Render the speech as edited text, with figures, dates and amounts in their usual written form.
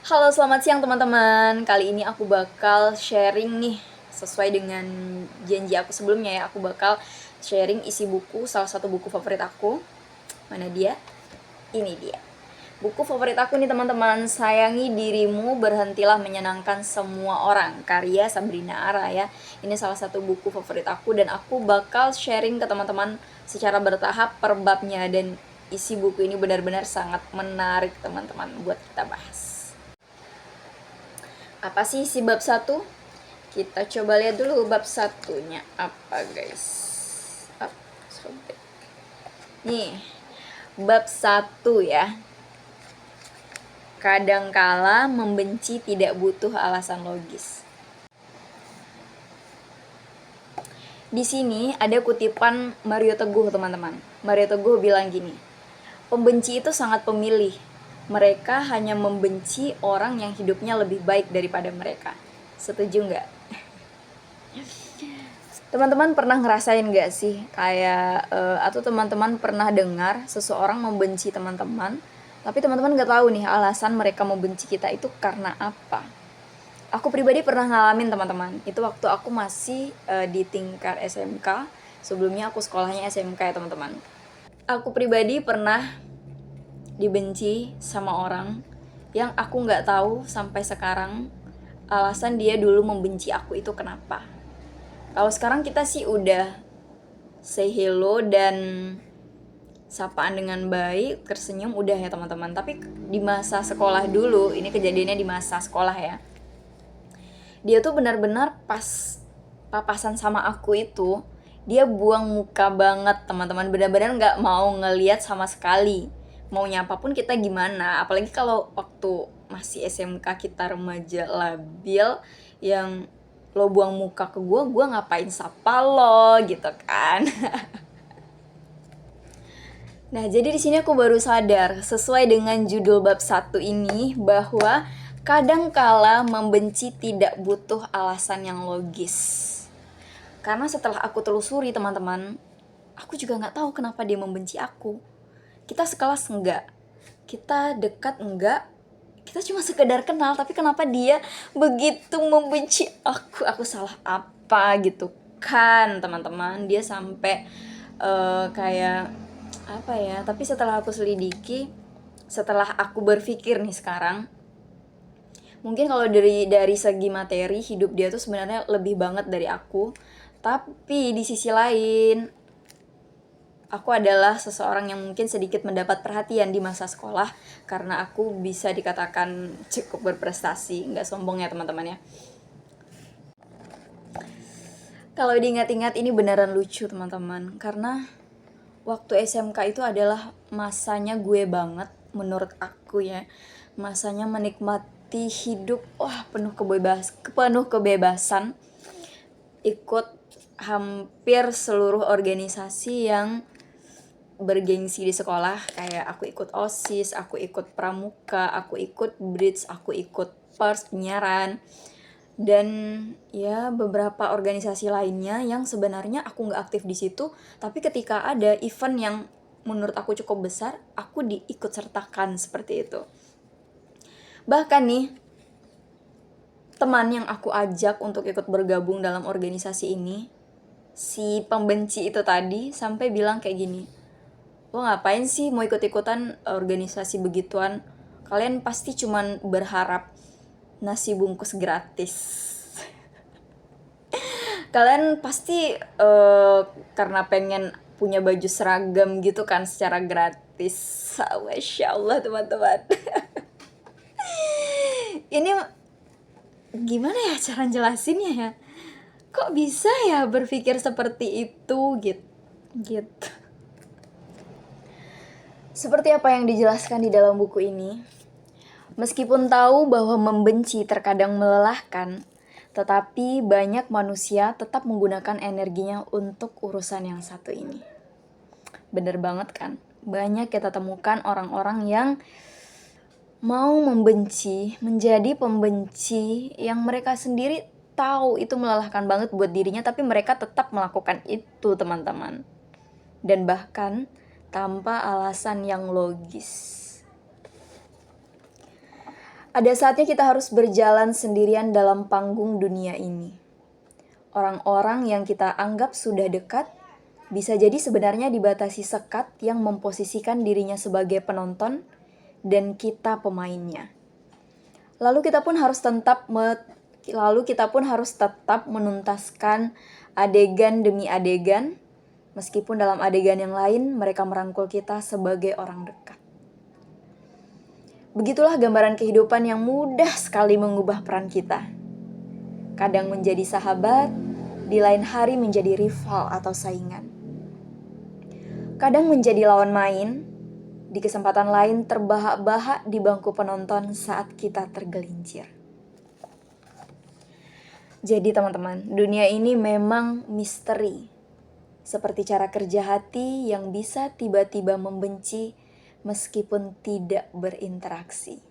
Halo, selamat siang teman-teman. Kali ini aku bakal sharing nih, sesuai dengan janji aku sebelumnya ya. Aku bakal sharing isi buku, salah satu buku favorit aku. Mana dia? Ini dia. Buku favorit aku nih teman-teman, Sayangi Dirimu, Berhentilah Menyenangkan Semua Orang, karya Sabrina Ara ya. Ini salah satu buku favorit aku dan aku bakal sharing ke teman-teman secara bertahap per babnya, dan isi buku ini benar-benar sangat menarik teman-teman buat kita bahas. Apa sih isi bab 1? Kita coba lihat dulu bab satunya apa guys. Up, sobek. Nih, bab 1 ya. Kadangkala membenci tidak butuh alasan logis. Di sini ada kutipan Mario Teguh teman-teman. Mario Teguh bilang gini, pembenci itu sangat pemilih. Mereka hanya membenci orang yang hidupnya lebih baik daripada mereka. Setuju nggak? Teman-teman pernah ngerasain gak sih kayak atau teman-teman pernah dengar seseorang membenci teman-teman, tapi teman-teman gak tahu nih alasan mereka membenci kita itu karena apa? Aku pribadi pernah ngalamin teman-teman. Itu waktu aku masih di tingkat SMK. Sebelumnya aku sekolahnya SMK ya teman-teman. Aku pribadi pernah dibenci sama orang yang aku nggak tahu sampai sekarang alasan dia dulu membenci aku itu kenapa. Kalau sekarang kita sih udah say hello dan sapaan dengan baik, tersenyum, udah ya teman-teman. Tapi di masa sekolah dulu, ini kejadiannya di masa sekolah ya. Dia tuh benar-benar pas papasan sama aku itu, dia buang muka banget teman-teman. Benar-benar nggak mau ngeliat sama sekali. Mau nyapa pun kita gimana. Apalagi kalau waktu masih SMK, kita remaja labil yang lo buang muka ke gue ngapain sapa lo gitu kan. Nah, jadi di sini aku baru sadar sesuai dengan judul bab 1 ini bahwa kadangkala membenci tidak butuh alasan yang logis. Karena setelah aku telusuri teman-teman, aku juga nggak tahu kenapa dia membenci aku. Kita sekelas enggak, kita dekat enggak, kita cuma sekedar kenal, tapi kenapa dia begitu membenci aku? Aku salah apa gitu kan teman-teman? Dia sampai kayak apa ya, tapi setelah aku selidiki, setelah aku berpikir nih sekarang, mungkin kalau dari segi materi hidup dia tuh sebenarnya lebih banget dari aku, tapi di sisi lain aku adalah seseorang yang mungkin sedikit mendapat perhatian di masa sekolah karena aku bisa dikatakan cukup berprestasi. Nggak sombong ya teman-teman ya. Kalau diingat-ingat ini beneran lucu teman-teman, karena waktu SMK itu adalah masanya gue banget menurut aku ya. Masanya menikmati hidup, wah penuh kebebasan. Ikut hampir seluruh organisasi yang bergengsi di sekolah, kayak aku ikut OSIS, aku ikut pramuka, aku ikut bridge, aku ikut pers penyiaran, dan ya beberapa organisasi lainnya yang sebenarnya aku nggak aktif di situ, tapi ketika ada event yang menurut aku cukup besar, aku diikut sertakan seperti itu. Bahkan nih, teman yang aku ajak untuk ikut bergabung dalam organisasi ini, si pembenci itu tadi sampai bilang kayak gini, lo ngapain sih mau ikut-ikutan organisasi begituan? Kalian pasti cuman berharap nasi bungkus gratis. Kalian pasti karena pengen punya baju seragam gitu kan secara gratis. Masya Allah teman-teman. Ini gimana ya cara jelasinnya ya? Kok bisa ya berpikir seperti itu gitu. Seperti apa yang dijelaskan di dalam buku ini, meskipun tahu bahwa membenci terkadang melelahkan, tetapi banyak manusia tetap menggunakan energinya untuk urusan yang satu ini. Bener banget kan? Banyak kita temukan orang-orang yang mau membenci, menjadi pembenci yang mereka sendiri tahu itu melelahkan banget buat dirinya, tapi mereka tetap melakukan itu teman-teman. Dan bahkan tanpa alasan yang logis. Ada saatnya kita harus berjalan sendirian dalam panggung dunia ini. Orang-orang yang kita anggap sudah dekat bisa jadi sebenarnya dibatasi sekat yang memposisikan dirinya sebagai penonton dan kita pemainnya. Lalu kita pun harus tetap menuntaskan adegan demi adegan, meskipun dalam adegan yang lain mereka merangkul kita sebagai orang dekat. Begitulah gambaran kehidupan yang mudah sekali mengubah peran kita. Kadang menjadi sahabat, di lain hari menjadi rival atau saingan. Kadang menjadi lawan main, di kesempatan lain terbahak-bahak di bangku penonton saat kita tergelincir. Jadi teman-teman, dunia ini memang misteri. Seperti cara kerja hati yang bisa tiba-tiba membenci meskipun tidak berinteraksi.